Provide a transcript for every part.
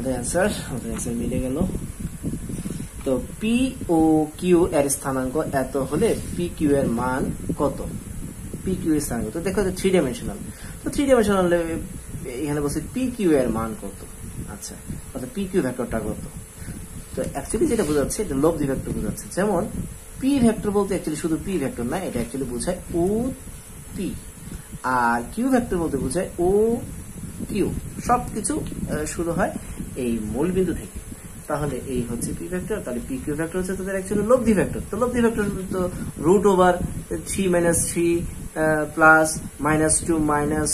আমাদের মিলে গেল। তো পি ও কিউ এর স্থানাঙ্ক এত হলে পি কিউ এর মান কত? পি কিউ এর স্থানাঙ্ক তো দেখো 3 ডাইমেনশনাল। তো 3 ডাইমেনশনাল এখানে বলছে পি কিউ এর মান কত। আচ্ছা, অর্থাৎ পি কিউ ভেক্টরটা কত? তো অ্যাকচুয়ালি যেটা বোঝাচ্ছে এটা লব্ধি ভেক্টর বোঝাচ্ছে। যেমন পি ভেক্টর বলতে অ্যাকচুয়ালি শুধু পি ভেক্টর না, এটা অ্যাকচুয়ালি বোঝায় ও পি। আর কিউ ভেক্টর বলতে বোঝায় ও কিউ। সবকিছু শুরু হয় এই মূল বিন্দু থেকে। তাহলে এই হচ্ছে পি ভেক্টর, তাহলে পি কিউ ভেক্টর হচ্ছে তাদের অ্যাকচুয়ালি লব্ধি ভেক্টর। তো লব্ধি ভেক্টর তো root over 3 - 3 plus -2 minus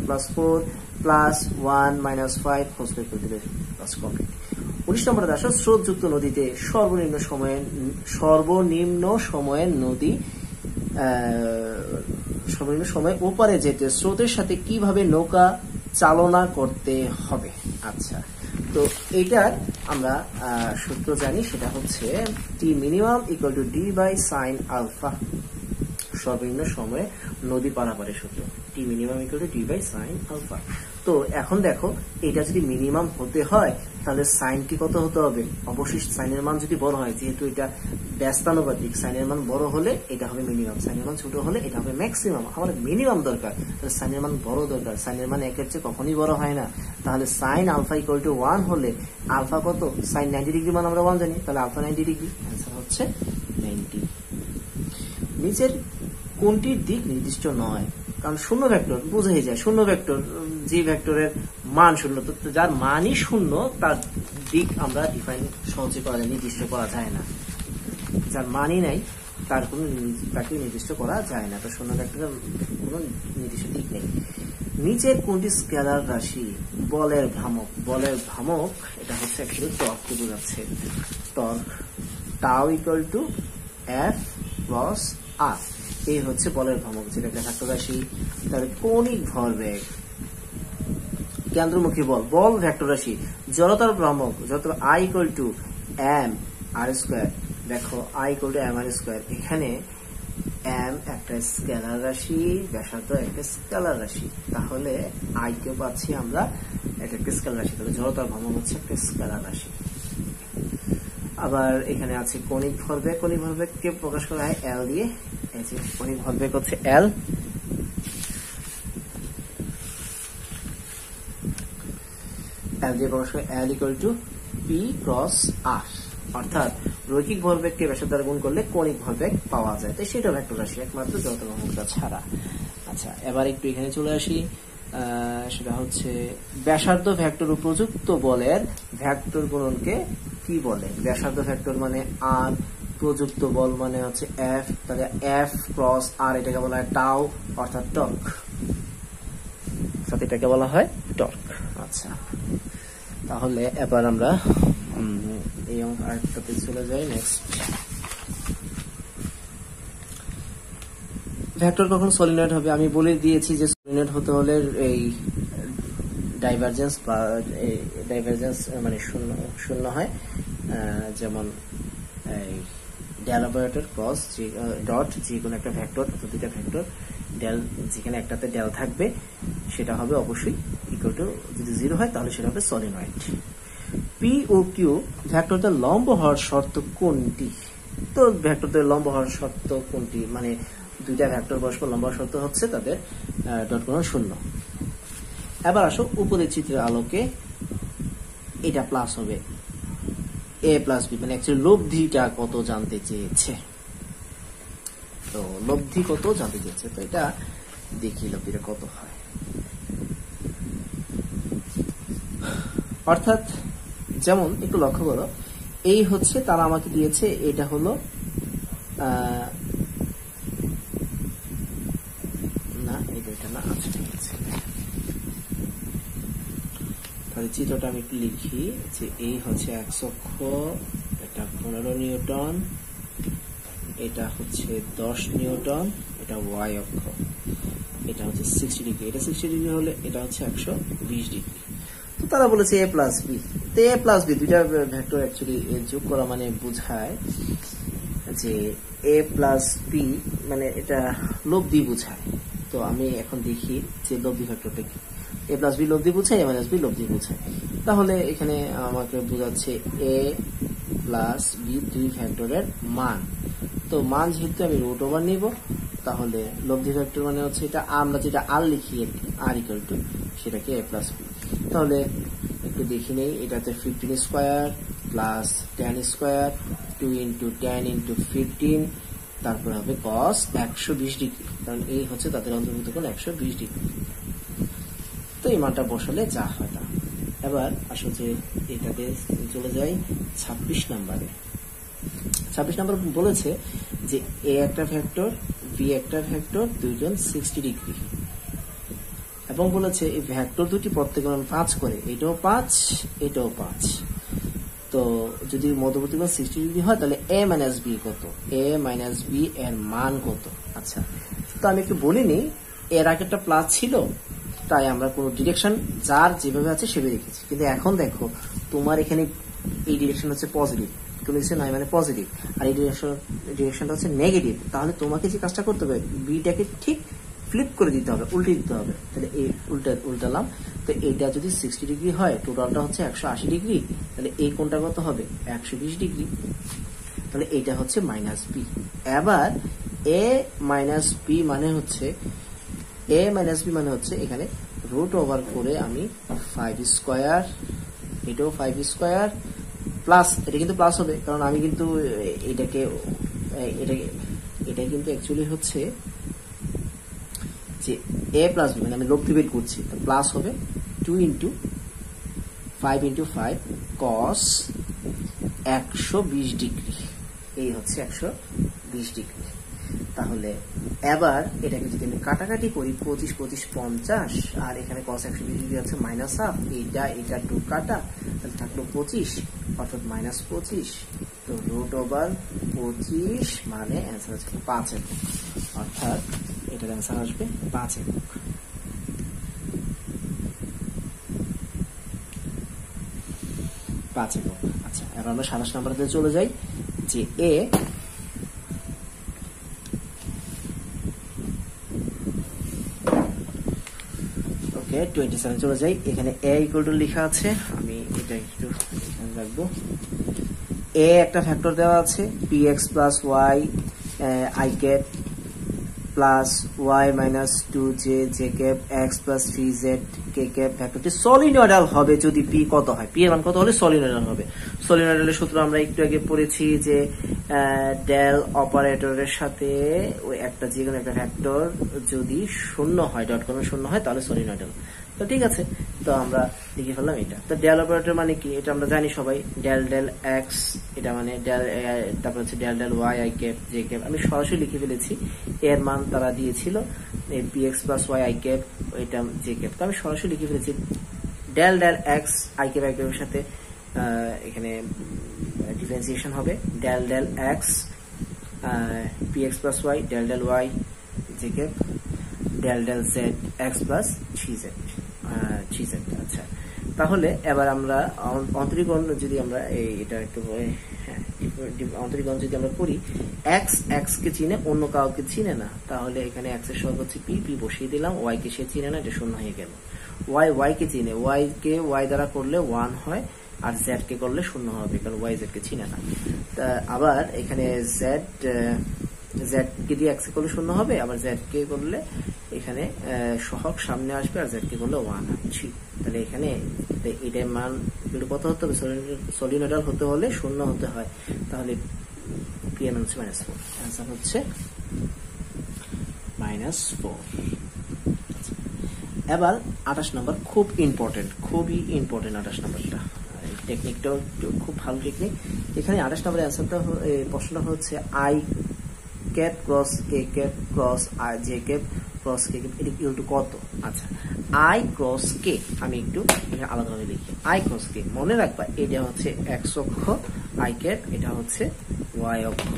plus 4 plus 1 - 5 whole square করে দিলে প্লাস কমপ্লিট। 19 নম্বরে আসো, স্রোতযুক্ত নদীতে সর্বনিম্ন সময় ওপারে যেতে স্রোতের সাথে কিভাবে নৌকা চালনা করতে হবে। আচ্ছা, তো এইটার আমরা সূত্র জানি, সেটা হচ্ছে T minimum equal to D by sine alpha. সর্বনিম্ন সময়ে নদী পারাপারের সূত্র T minimum equal to D by sine alpha. তো এখন দেখো, এটা যদি মিনিমাম হতে হয় তাহলে সাইনটি কত হতে হবে? অবশ্যই সাইনের মান যদি বড় হয়, যেহেতু এটা ব্যস্তানুপাতিক, সাইনের মান বড় হলে এটা হবে মিনিমাম, সাইনের মান ছোট হলে এটা হবে ম্যাক্সিমাম। আমার মিনিমাম দরকার, তাহলে সাইনের মান বড় দরকার। সাইনের মান 1 এর চেয়ে কখনই বড় হয় না। তাহলে সাইন আলফা ইকুয়াল টু 1 হলে আলফা কত? সাইন 90 ডিগ্রি মান আমরা 1 জানি, তাহলে আলফা 90 ডিগ্রি। অ্যান্সার হচ্ছে 90। নিচের কোনটির দিক নির্দিষ্ট নয়? কারণ শূন্য ভেক্টর বুঝেই যায়, শূন্য ভেক্টর যে ভেক্টরের মান শূন্য, তো যার মানই শূন্য তার দিক আমরা ডিফাইন সহজে করা যায়, নির্দিষ্ট করা যায় না। যার মানই নাই তাকে নির্দিষ্ট করা যায় না। তো শূন্য ভেক্টরের কোনো নির্দিষ্ট দিক নেই। নিচের কোনটি স্কেলার রাশি? বলের ভ্রামক। বলের ভ্রামক এটা হচ্ছে অ্যাকচুয়ালি টর্ককে বোঝাচ্ছে। Torque tau equal to F plus R. এই হচ্ছে বলের ভ্রামক, যেটা একটা ভেক্টর রাশি। তাহলে কৌণিক ভরবেগ, কেন্দ্রমুখী বল ভেক্টর রাশি। জড়তার ভ্রামক, জড়তার I equal to M R square. দেখো I equal to M R square, এখানে এম একটা স্কেলার রাশি, ব্যাসার্ধ একটা স্কেলার রাশি। তাহলে আই কে পাচ্ছি আমরা একটা স্কেলার রাশি, তাহলে জড়তার ভ্রামক হচ্ছে একটা স্কেলার রাশি। আবার এখানে আছে কৌণিক ভরবেগ। কৌণিক ভরবেগকে প্রকাশ করা হয় এল দিয়ে। এই যে কৌণিক ভরবেগ হচ্ছে এল। এল দিয়ে প্রকাশ করে L equal to P cross আর। অর্থাৎ রৈখিক ভরবেগকে ব্যাসার্ধ দ্বারা গুণ করলে কৌণিক ভরবেগ পাওয়া যায়। তাই সেটা ভেক্টর রাশি, একমাত্র জড়তা ভ্রামকটা ছাড়া। আচ্ছা, এবার একটু এখানে চলে আসি। সেটা হচ্ছে ব্যাসার্ধ ভেক্টর উপযুক্ত বলের ভেক্টর গুণনকে কি বলে? ব্যাসার্ধ ভেক্টর মানে আর, প্রযুক্ত বল মানে হচ্ছে এফ, তাহলে এফ ক্রস আর, এটাকে বলা হয় টাউ অর্থাৎ টর্ক। এটাকে বলা হয় টর্ক। আচ্ছা, তাহলে এবার আমরা এই আরেকটাতে চলে যাই। নেক্সট, ভেক্টর কখন সলিনয়েড হবে? আমি বলে দিয়েছি যে সলিনয়েড হতে হলে এই ডাইভারজেন্স মানে শূন্য হয়। যেমন এই ডেল অপারেটর ক্রস ডট, যে কোনো একটা ভেক্টর, দুইটা ভেক্টর ডেল, যেখানে একটাতে ডেল থাকবে সেটা হবে অবশ্যই ইকুয়াল টু, যদি 0 হয় তাহলে সেটা হবে সলিনয়েড। পি ও কিউ ভেক্টরদের লম্ব হওয়ার শর্ত কোনটি? তো ভেক্টরদের লম্ব হওয়ার শর্ত কোনটি? মানে দুইটা ভেক্টর পরস্পর লম্ব হওয়ার শর্ত হচ্ছে তাদের ডট গুণন 0। এবার আসো, উপরের চিত্রের আলোকে এটা প্লাস হবে এ প্লাস বি, মানে অ্যাকচুয়ালি লব্ধিটা কত জানতে চেয়েছে। তো লব্ধি কত জানতে চেয়েছে, তো এটা দেখি লব্ধিটা কত হয়। অর্থাৎ যেমন একটু লক্ষ্য করো, এই হচ্ছে তারা আমাকে দিয়েছে, এটা হলো না, এটা না, আচ্ছা ঠিক আছে। তাহলে চিত্রটা আমি একটু লিখি যে এই হচ্ছে এক্স অক্ষ, এটা 15 নিউটন, এটা হচ্ছে 10 নিউটন, এটা ওয়াই অক্ষ, এটা হচ্ছে 60 ডিগ্রি। এটা 60 ডিগ্রি হলে এটা হচ্ছে 120 ডিগ্রি। তো তারা বলেছে এ প্লাস বি। তো এ প্লাস বি দুইটা ভেক্টর অ্যাকচুয়ালি যোগ করা মানে বোঝায় যে এ প্লাস বি, মানে এটা লব্ধি বোঝায়। তো আমি এখন দেখি যে লব্ধি ভেক্টরটা কি। এ প্লাস বি লব্ধি বোঝায়, এ মাইনাস বি লব্ধি বোঝায়। তাহলে এখানে আমাকে বোঝাচ্ছে a প্লাস b দুই ফ্যাক্টরের মান। তো মান যেহেতু আমি রুট ওভার নিব, তাহলে লব্ধি ফ্যাক্টর মানে হচ্ছে এটা আমরা যেটা আর লিখি আর ইকুয়াল টু সেটাকে a প্লাস b। তাহলে একটু দেখি নেই, এটাতে 15 square plus 10 square 2 into 10 into 15, তারপরে হবে cos 120 ডিগ্রি, কারণ এই হচ্ছে তাদের অন্তর্ভুক্ত কোণ 120 ডিগ্রি। তো এই মানটা বসালে যা হয় তা। এবার আসলে যে এটাতে চলে যাই 26 নম্বরে। 26 নম্বর বলেছে যে a একটা ফ্যাক্টর b একটা ফ্যাক্টর, দুইজন 60 ডিগ্রি, এবং বলেছে এই ভ্যাক্টর দুটি প্রত্যেকের মান 5 করে, এটাও 5 এটাও 5। তো যদি মধ্যবর্তী কোণ 60 ডিগ্রি হয় তাহলে a মাইনাস b কত, a মাইনাস b এর মান কত। আচ্ছা, তো আমি একটু বলিনি, এর আগে একটা প্লাস ছিল, তাই আমরা কোনো ডিরেকশন যার যেভাবে আছে সেভাবে রেখেছি। কিন্তু এখন দেখো তোমার এখানে এই ডিরেকশন হচ্ছে পজিটিভ, কোনো কিছু নাই মানে পজিটিভ, আর এই ডিরেকশনটা হচ্ছে নেগেটিভ। তাহলে তোমাকে যে কাজটা করতে হবে, বিটাকে ঠিক ফ্লিপ করে দিতে হবে, উল্টে দিতে হবে। তাহলে এই উল্টালাম, তো এটা যদি 60 ডিগ্রি হয়, টোটালটা হচ্ছে 180 ডিগ্রি, তাহলে এই কোণটা কত হবে 120 ডিগ্রি। তাহলে এটা হচ্ছে মাইনাস বি। এবার a মাইনাস বি মানে হচ্ছে এখানে রুট ওভার করে আমি 5 স্কোয়ার, এটাও 5 স্কোয়ার প্লাস, এটা কিন্তু প্লাস হবে কারণ আমি কিন্তু এটা কিন্তু অ্যাকচুয়ালি হচ্ছে যে a প্লাস বি, মানে আমি লব্ধি বের করছি, প্লাস হবে 2 ইন্টু 5 ইন্টু 5 cos 120 ডিগ্রি, এই হচ্ছে 120 ডিগ্রি। তাহলে এবার এটাকে যদি আমি কাটাকাটি করি, 25 25 50, আর এখানে cos 120 ডিগ্রি আছে মাইনাস হাফ, এটা 2 কাটা, তাহলে থাকলো 25, অর্থাৎ মাইনাস 25। তো রুট ওভার 25 মানে অ্যান্সার হচ্ছে 5 একক, অর্থাৎ এটার অ্যান্সার আসবে 5 একক। আচ্ছা, এবার আমরা 27 নম্বরে চলে যাই, যে a ওকে 27 চলে যাই। এখানে a ইকুয়াল টু লেখা আছে, আমি এটা একটু এখানে রাখবো। a একটা ফ্যাক্টর দেওয়া আছে, px plus y i cap plus y minus 2j j cap x plus 3z k cap. ফ্যাক্টরটি সলিনয়েডাল হবে যদি p কত হয়, p এর মান কত হলে সলিনয়েডাল হবে। সলিনয়েডালের সূত্র আমরা একটু আগে পড়েছি যে ডেল অপারেটরের সাথে ওই একটা যে কোনো একটা ফ্যাক্টর যদি শূন্য হয়, ডট কোনো শূন্য হয়, তাহলে সলিনয়েডাল। তো ঠিক আছে, তো আমরা লিখে ফেললাম এটা। তো ডেল অপারেটর মানে কি, এটা আমরা জানি সবাই, ডেল ডেল এক্স, এটা মানে ডেল, তারপর হচ্ছে del del Y I cap J cap. আমি সরাসরি লিখে ফেলেছি, এর মান তারা দিয়েছিল P X plus Y I cap, এটা জে ক্যাপ। তো আমি সরাসরি লিখে ফেলেছি del del X I cap I ক্যাপের সাথে এখানে ডিফারেন্সিয়েশন হবে del del X P X plus Y, del del Y J cap, del del Z X plus 3z। আচ্ছা, তাহলে এবার আমরা অন্তরীকরণ যদি আমরা এটা একটু অন্তরীকরণ যদি আমরা করি, এক্স এক্স কে চিনে, অন্য কাউকে চিনে না, তাহলে এখানে এক্স এর সহগ হচ্ছে পি বসিয়ে দিলাম, ওয়াই কে সে চিনে না, এটা শূন্য হয়ে গেল। ওয়াই কে চিনে, ওয়াই কে ওয়াই দ্বারা করলে 1 হয়, আর জেড কে করলে 0 হবে, কারণ ওয়াই জেড কে চিনে না। আবার এখানে জেড কে দিয়ে এক্স করলে 0 হবে, আবার জেড কে করলে এখানে সহগ সামনে আসবে, আর জেড কে করলে 1 হয়। তাহলে এখানে এটার মান কত হতে হবে, সলিনয়েডাল হতে হলে 0 হতে হয়, তাহলে পি এর মান হচ্ছে -4, অ্যান্সার হচ্ছে -4। এবার 28 নম্বর, খুব ইম্পর্টেন্ট, খুবই ইম্পর্টেন্ট 28 নম্বরটা। টেকনিকটাও খুব ভালো টেকনিক। এখানে 28 নম্বরের অ্যান্সারটা, প্রশ্নটা হচ্ছে I cap cross K cap cross I J cap cross K cap, এটা ইকুয়াল টু কত। আচ্ছা, আই ক্রস কে আমি একটু আলাদাভাবে লিখি। আই ক্রস কে মনে রাখবা, এটা হচ্ছে এক্স অক্ষ, আই ক্যাপ এটা হচ্ছে ওয়াই অক্ষ,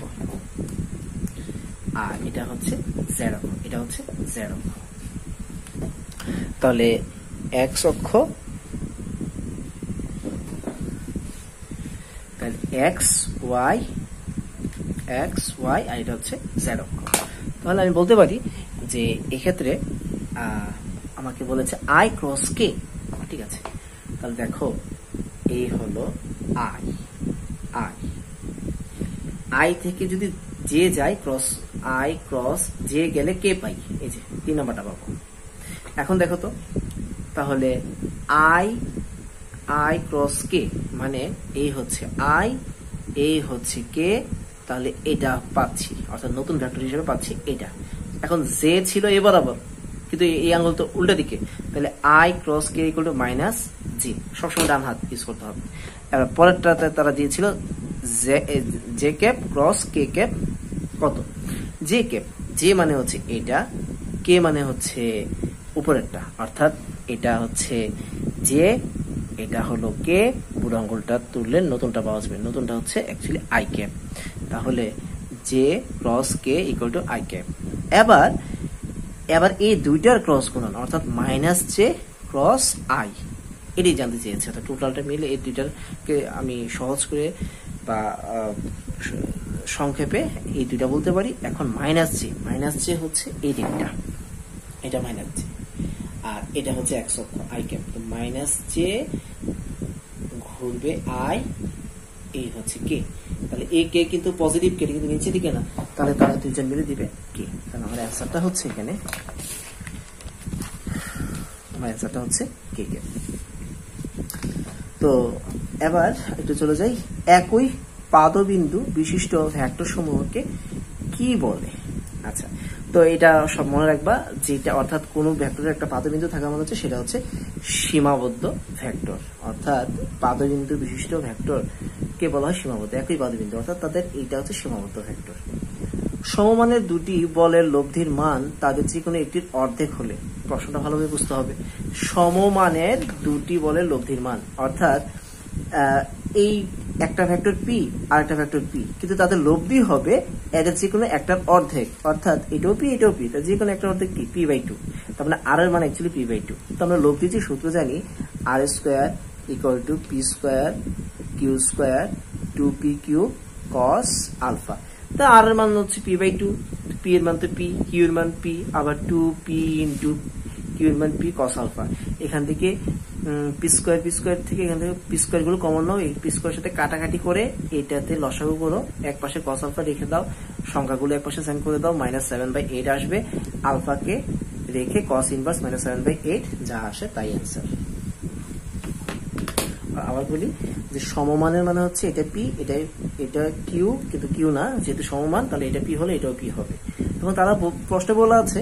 আর এটা হচ্ছে জেড অক্ষ, এটা হচ্ছে জেড অক্ষ। তাহলে এক্স অক্ষ, তাহলে এক্স ওয়াই, আর এটা হচ্ছে জেড অক্ষ। তাহলে আমি বলতে পারি যে এক্ষেত্রে আমাকে বলেছে আই ক্রস কে, ঠিক আছে। তাহলে দেখো এই হলো আই, আই আই থেকে যদি জে যায় ক্রস আই ক্রস জে গেলে কে পাই, এই যে 3 নাম্বারটা পাবো। এখন দেখো তো, তাহলে আই আই ক্রস কে মানে এই হচ্ছে আই, এই হচ্ছে কে, তাহলে এটা পাচ্ছি, অর্থাৎ নতুন ভেক্টর হিসেবে পাচ্ছি এটা। এখন জে ছিল এ বরাবর, কিন্তু এই আঙ্গুল তো উল্টা দিকে, তাহলে I cross K equal to minus G, সবসময় ডান হাত ইউজ করতে হবে। এবার পরেরটাতে তারা দিয়েছিল জে ক্যাপ ক্রস কে ক্যাপ কত, জে ক্যাপ, জে মানে হচ্ছে এটা, কে মানে হচ্ছে উপরেরটা, অর্থাৎ এটা হচ্ছে জে, এটা হলো কে, বুড়ো আঙ্গুলটা তুললে নতুনটা পাওয়া যাবে, নতুনটা হচ্ছে অ্যাকচুয়ালি আই ক্যাপ। তাহলে J cross K equal two I cap. এবার এবার এই দুইটার ক্রস গুণন, অর্থাৎ মাইনাস জে ক্রস আই, এটাই জানতে চেয়েছে। অর্থাৎ টোটালটা মিলে এই দুইটারকে আমি সহজ করে বা সংক্ষেপে এই দুইটা বলতে পারি। এখন মাইনাস জে হচ্ছে এই দিকটা, এটা মাইনাস জে, আর এটা হচ্ছে এক্স অক্ষ আই ক্যাপ, তো মাইনাস জে ঘুরবে আই, এই হচ্ছে কে, তাহলে এ কে কিন্তু পজিটিভ, কে কিন্তু নিচে দিকে না, তাহলে তারা দুইজন মিলে দিবে কে। তাহলে আমার অ্যান্সারটা হচ্ছে এখানে, আমার অ্যান্সারটা হচ্ছে কে কে। তো এবার একটু চলে যাই, একই পাদবিন্দু বিশিষ্ট ভেক্টর সমূহকে কি বলে। আচ্ছা, তো এটা সব মনে রাখবা, যেটা অর্থাৎ কোন ভেক্টরের একটা পাদবিন্দু থাকা মানে হচ্ছে সেটা হচ্ছে সীমাবদ্ধ ভেক্টর, অর্থাৎ পাদবিন্দু বিশিষ্ট ভেক্টর কে বলা হয় সীমাবদ্ধ, একই পাদবিন্দু, অর্থাৎ তাদের এইটা হচ্ছে সীমাবদ্ধ ভেক্টর। সমমানের দুটি বলের লব্ধির মান তাদের যে কোনো একটির অর্ধেক হলে, প্রশ্নটা ভালোভাবে বুঝতে হবে, সমমানের দুটি বলের লব্ধির মান, অর্থাৎ এই একটা ভেক্টর পি আর একটা ভেক্টর পি, কিন্তু তাদের লব্ধি হবে এদের যে কোনো একটার অর্ধেক, অর্থাৎ এটাও পি এটাও পি, যে কোনো একটা অর্ধেক কি পি বাই টু, তার মানে আর এর মান অ্যাকচুয়ালি পি বাই টু। তো আমরা লব্ধির যে সূত্র জানি, R square equal to P square Q square 2p cube cos alpha. তো আর এর মান হচ্ছে পি বাই টু, পি এর মান তো পি, কিউ এর মান পি, আবার 2p ইন্টু কিউ এর মান পি কস আলফা। এখান থেকে পি স্কোয়ার থেকে এখান থেকে পি স্কোয়ার গুলো কমন নাও, এই পি স্কোয়ার সাথে কাটাকাটি করে এটাতে লসাগু করো, এক পাশে কস আলফা রেখে দাও, সংখ্যাগুলো এক পাশে সাইন করে দাও, -7/8 আসবে, আলফাকে রেখে কস ইনভার্স -7/8 যা আসে তাই অ্যান্সার। আবার বলি যে সমমানের মানে হচ্ছে এটা পি, এটা কিউ, কিন্তু কিউ না, যেহেতু সমমান তাহলে এটা পি হলে এটাও পি হবে। তখন তারা প্রশ্নে বলা আছে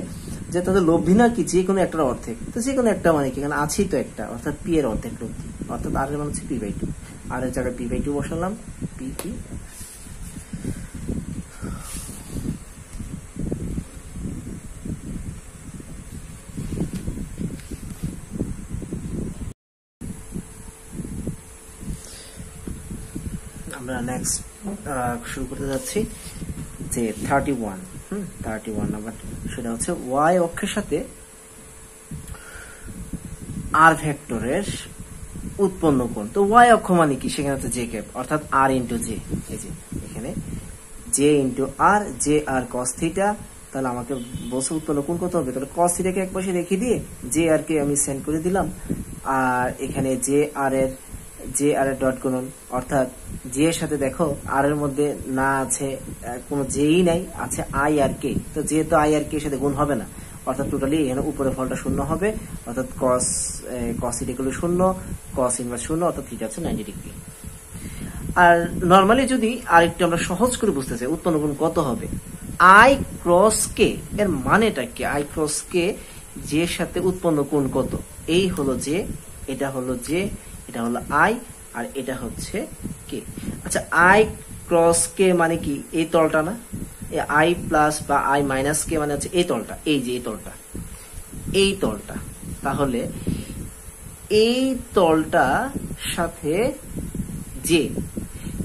যে তাদের লব্ধি না কি যে কোনো একটার অর্ধেক, তো যে কোনো একটা মানে কি, এখানে আছেই তো একটা, অর্থাৎ পি এর অর্ধেক লব্ধি, অর্থাৎ আর এর মান হচ্ছে পি বাই টু, আর এর জায়গায় পি বাই টু বসালাম, পি পি। আমরা নেক্সট শুরু করতে যাচ্ছি যে 31 নাম্বার, সেটা হচ্ছে ওয়াই অক্ষের সাথে আর ভেক্টরের উৎপন্ন কোণ। তো ওয়াই অক্ষ মানে কি, সেখানে হচ্ছে জে ক্যাপ, অর্থাৎ আর ইন্টু জে, এই যে এখানে জে ইন্টু আর, জে আর কস থিটা, তাহলে আমাকে বসে উৎপন্ন কোণ কত হবে, তাহলে কস থিটাকে এক পাশে রেখে দিয়ে জে আর কে আমি সেন্ড করে দিলাম, আর এখানে জে আর এর ডট গুণন, অর্থাৎ জে এর সাথে দেখো আর এর মধ্যে না আছে কোনো জেই নাই, আছে আই আর কে, তো যেহেতু আই আর কে এর সাথে গুণ হবে না, অর্থাৎ টোটালি এখানে উপরে ফলটা শূন্য হবে, অর্থাৎ কস থিটা গুলো শূন্য, কস ইনভার্স শূন্য, অর্থাৎ থিটা হচ্ছে 90 ডিগ্রি। আর নর্মালি যদি আরেকটু আমরা সহজ করে বুঝতে চাই উৎপন্ন কোণ কত হবে, আই ক্রস কে এর মানেটা কি, আই ক্রস কে জে এর সাথে উৎপন্ন কোণ কত, এই হলো জে, এটা হলো জে, এটা হলো আই, আর এটা হচ্ছে কে। আচ্ছা, আই ক্রস কে মানে কি, এই তলটা না, আই প্লাস বা আই মাইনাস কে মানে হচ্ছে এই তলটা, এই যে এই তলটা, তাহলে এই তলটা সাথে জে,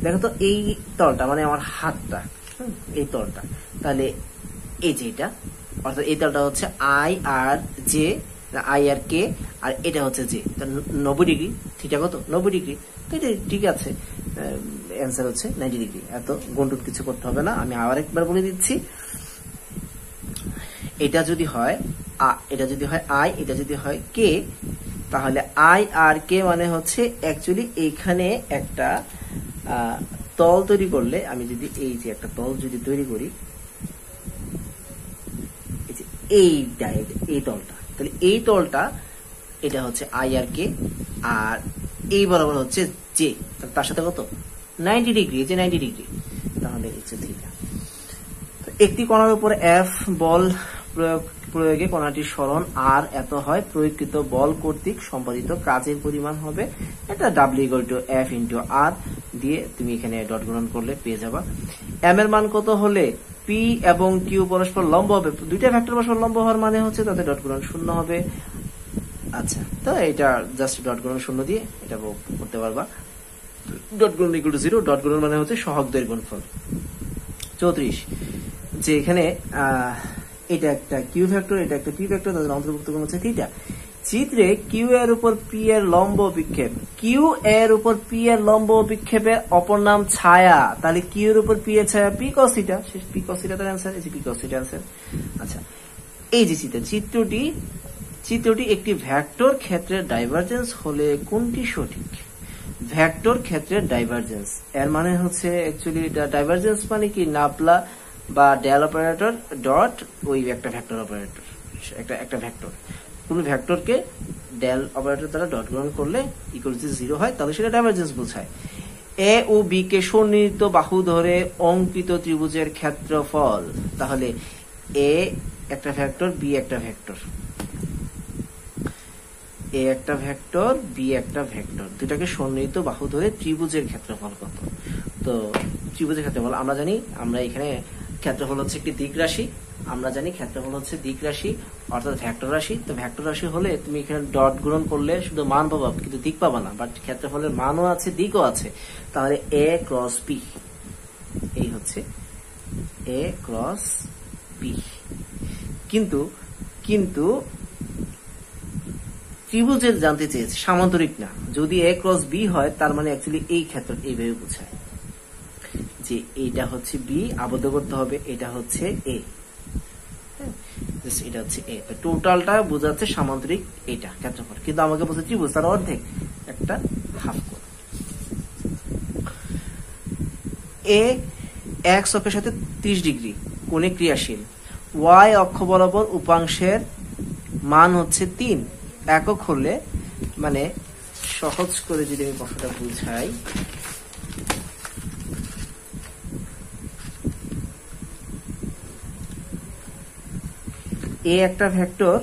দেখো তো এই তলটা মানে আমার হাতটা, এই তলটা, তাহলে এই যে এটা, অর্থাৎ এই তলটা হচ্ছে আই আর জে, আই আর কে, আর এটা হচ্ছে জে, 90 ডিগ্রি, থিটা কত 90 ডিগ্রি, তো এটা ঠিক আছে, অ্যান্সার হচ্ছে 90 ডিগ্রি। এত গুণটুট কিছু করতে হবে না, আমি আবার একবার বলে দিচ্ছি, এটা যদি হয় আই, এটা যদি হয় কে, তাহলে আই আর কে মানে হচ্ছে অ্যাকচুয়ালি এইখানে একটা তল তৈরি করলে, আমি যদি এই যে একটা তল যদি তৈরি করি, এই তলটা, তাহলে এই তলটা এটা হচ্ছে আই আর কে, আর এই বরাবর হচ্ছে জে, তার সাথে কত 90 ডিগ্রি, যে 90 ডিগ্রি, তাহলে হচ্ছে থিটা। একটি কণার উপর এফ বল প্রয়োগে কণাটির সরণ আর এত হয়, প্রয়োগকৃত বল কর্তৃক সম্পাদিত কাজের পরিমাণ হবে এটা W equal to F into R দিয়ে তুমি এখানে ডট গুণন করলে পেয়ে যাবা। এম এর মান কত হলে পি এবং কিউ পরস্পর লম্ব হবে, দুইটা ভেক্টর পরস্পর লম্ব হওয়ার মানে হচ্ছে তাতে ডট গুণন শূন্য হবে। আচ্ছা, তো এটা জাস্ট ডট গুণন শূন্য দিয়ে এটা করতে পারবা। ডট গুণন ইকুয়াল টু 0, ডট গুণন মানে হচ্ছে সহগ দ্বয়ের গুণফল। 34 যে এখানে এটা একটা কিউ ভেক্টর, এটা একটা পি ভেক্টর, তাদের অন্তর্ভুক্ত কোণ হচ্ছে থিটা। চিত্রে কিউ এর উপর পি এর লম্ব বিক্ষেপ, কিউ এর উপর পি এর লম্ব বিক্ষেপের অপর নাম ছায়া, তাহলে কিউ এর উপর পি এর ছায়া P cos theta, P cos theta তার অ্যান্সার, এই যে পি কস থিটা অ্যান্সার। আচ্ছা, এই যে চিত্রটি একটি ভেক্টর ক্ষেত্রের ডাইভারজেন্স হলে কোনটি সঠিক? ভেক্টর ক্ষেত্রের ডাইভারজেন্স এর মানে হচ্ছে অ্যাকচুয়ালি এটা ডাইভারজেন্স মানে কি নাপলা বা ডেল অপারেটর ডট ওই একটা ভেক্টর অপারেটর, একটা ভেক্টর, কোন ভেক্টরকে ডেল অপারেটর দ্বারা ডট গ্রহণ করলে ইকুয়াল টু 0 হয়, তাহলে সেটা ডাইভারজেন্স বোঝায়। এ ও বি কে সন্নিহিত বাহু ধরে অঙ্কিত ত্রিভুজের ক্ষেত্রফল, তাহলে এ একটা ভেক্টর, বি একটা ভেক্টর, এ একটা ভেক্টর, বি একটা ভেক্টর, দুটাকে সন্নিহিত বাহু ধরে ত্রিভুজের ক্ষেত্রফল কত? তো ত্রিভুজের ক্ষেত্রফল আমরা জানি, আমরা এখানে ক্ষেত্রফল হচ্ছে একটি দিক রাশি, আমরা জানি ক্ষেত্রফল হচ্ছে দিক রাশি অর্থাৎ ভেক্টর রাশি। তো ভেক্টর রাশি হলে তুমি এখানে ডট গুণন করলে শুধু মান পাবা কিন্তু দিক পাবা না, বাট ক্ষেত্রফলের মানও আছে দিকও আছে, তাহলে এ ক্রস বি, এই হচ্ছে এ ক্রস বি। কিন্তু ত্রিভুজের জানতে চেয়েছে, সামান্তরিক না। যদি এ ক্রস বি হয় তার মানে অ্যাকচুয়ালি এই ক্ষেত্র এইভাবে বোঝায় যে এইটা হচ্ছে বি, আবদ্ধ করতে হবে, এটা হচ্ছে এ, এটা হচ্ছে এ, টোটালটা বোঝাচ্ছে সামান্তরিক এটা ক্ষেত্রফল, কিন্তু আমাকে বলছে ত্রিভুজ তার অর্ধেক, একটা হাফ কোণ। এ এক্স অক্ষের সাথে 30 ডিগ্রি কোণে ক্রিয়াশীল, ওয়াই অক্ষ বরাবর উপাংশের মান হচ্ছে 3 একক হলে, মানে সহজ করে যদি আমি কথাটা বুঝাই, এ একটা ভেক্টর,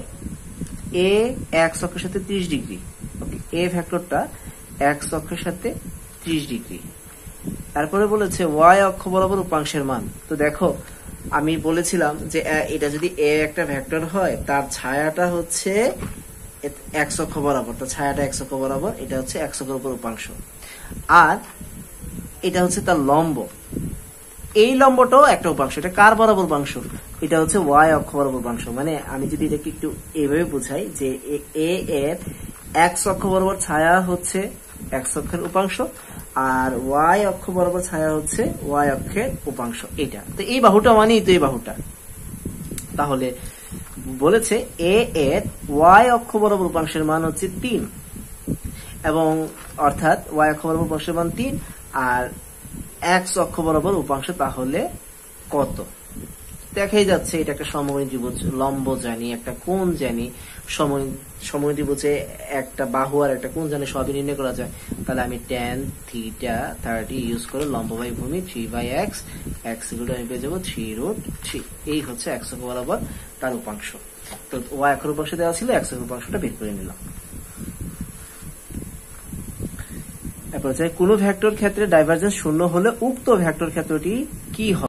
এ এক্স অক্ষের সাথে 30 ডিগ্রি, ওকে, এ ভেক্টরটা এক্স অক্ষের সাথে 30 ডিগ্রি, তারপরে বলেছে ওয়াই অক্ষ বরাবর উপাংশের মান। তো দেখো আমি বলেছিলাম যে এটা যদি এ একটা ভেক্টর হয় তার ছায়াটা হচ্ছে এক্স অক্ষ বরাবর, তার ছায়াটা এক্স অক্ষ বরাবর, এটা হচ্ছে এক্স অক্ষের উপর উপাংশ, আর এটা হচ্ছে তার লম্ব, এই লম্বটাও একটা উপাংশ, এটা কার বরাবর উপাংশ? এটা হচ্ছে ওয়াই অক্ষ বরাবর উপাংশ। মানে আমি যদি এটাকে একটু এইভাবে বুঝাই যে এ এর এক্স অক্ষ বরাবর ছায়া হচ্ছে এক্স অক্ষের উপাংশ, আর ওয়াই অক্ষ বরাবর ছায়া হচ্ছে ওয়াই অক্ষের উপাংশ, এটা তো এই বাহুটা মানেই তো এই বাহুটা। তাহলে বলেছে এ এর ওয়াই অক্ষ বরাবর উপাংশের মান হচ্ছে 3, এবং অর্থাৎ ওয়াই অক্ষ বরাবর উপাংশের মান 3 আর এক্স অক্ষ বরাবর উপাংশ তাহলে কত? দেখাই যাচ্ছে এটা একটা সমকোণী ত্রিভুজ, লম্ব জানি, একটা কোণ জানি, সমকোণী ত্রিভুজে একটা বাহু আর একটা কোণ জানি, সবই নির্ণয় করা যায়। তাহলে আমি tan থিটা 30 ইউজ করে লম্ব বাই ভূমি 3/x, x গুলো আমি পেয়ে যাবো 3√3, এই হচ্ছে এক্স অক্ষ বরাবর তার উপাংশ। তো ওয়াই অক্ষের উপাংশ দেওয়া ছিল, এক্স অক্ষের উপাংশটা বের করে নিলাম। এরপর কোন ভেক্টর ক্ষেত্রে ডাইভারজেন্স শূন্য হলে উক্ত ভেক্টর ক্ষেত্রটি কি হবে?